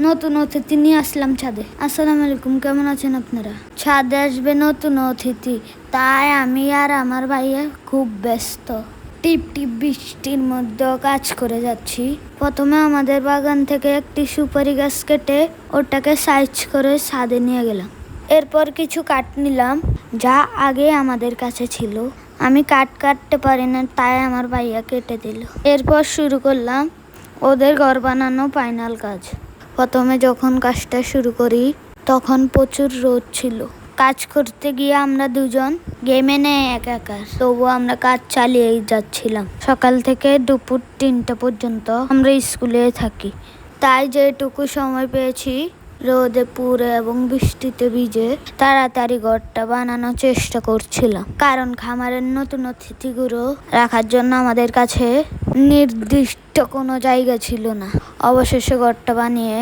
নতুন অতিথি নিয়ে আসলাম ছাদে। আসসালামু আলাইকুম, কেমন আছেন আপনারা? ছাদে আসবে নতুন অতিথি, তাই আমি আর আমার ভাইয়া খুব ব্যস্ত। টিপ টিপ বৃষ্টির মধ্যেও কাজ করে যাচ্ছি। প্রথমে আমাদের বাগান থেকে একটি সুপারি গাছ কেটে ওটাকে সাইজ করে ছাদে নিয়ে গেলাম। এরপর কিছু কাঠ নিলাম, যা আগে আমাদের কাছে ছিল। আমি কাঠ কাটতে পারি না, তাই আমার ভাইয়া কেটে দিল। এরপর শুরু করলাম ওদের ঘর বানানো ফাইনাল কাজ। প্রথমে যখন কাজটা শুরু করি তখন প্রচুর রোদ ছিল। কাজ করতে গিয়ে আমরা দুজন গেমে নেই একাকার, তবুও আমরা কাজ চালিয়েই যাচ্ছিলাম। সকাল থেকে দুপুর 3টা পর্যন্ত আমরা স্কুলে থাকি, তাই যেটুকু সময় পেয়েছি রোদে পুড়ে এবং বৃষ্টিতে ভিজে তাড়াতাড়ি ঘরটা বানানোর চেষ্টা করছিলাম। কারণ খামারের নতুন অতিথিগুলো রাখার জন্য আমাদের কাছে নির্দিষ্ট কোনো জায়গা ছিল না। অবশেষে ঘরটা বানিয়ে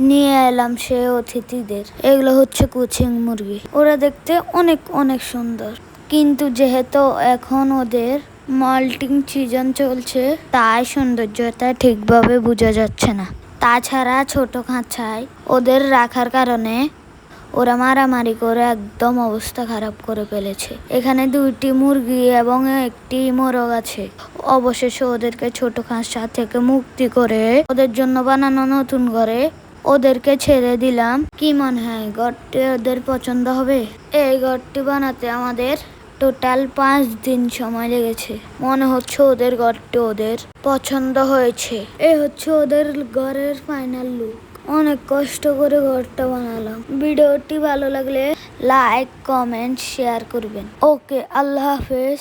নিয়ে এলাম সে অতিথিদের। এগুলো হচ্ছে কোচিং মুরগি। ওরা দেখতে অনেক অনেক সুন্দর, কিন্তু যেহেতু এখন ওদের মল্টিং সিজন চলছে, তাই সৌন্দর্যতা ঠিকভাবে বোঝা যাচ্ছে না। তাছাড়া ছোট খাঁচায় ওদের রাখার কারণে ওরা মারামারি করে একদম অবস্থা খারাপ করে ফেলেছে। এখানে 2টি মুরগি এবং একটি মোরগ আছে। অবশেষে ওদেরকে ছোট খাঁচা থেকে মুক্তি করে ওদের জন্য বানানো নতুন ঘরে ওদেরকে ছেড়ে দিলাম। কি মনে হয় ঘরটি ওদের পছন্দ হবে? এই ঘরটি বানাতে আমাদের টোটাল 5 দিন সময় লেগেছে। মনে হচ্ছে ওদের ঘরটি ওদের পছন্দ হয়েছে। এই হচ্ছে ওদের ঘরের ফাইনাল লুক। অনেক কষ্ট করে ঘরটা বানালাম। ভিডিওটি ভালো লাগলে লাইক, কমেন্ট, শেয়ার করবেন। ওকে, আল্লাহ হাফেজ।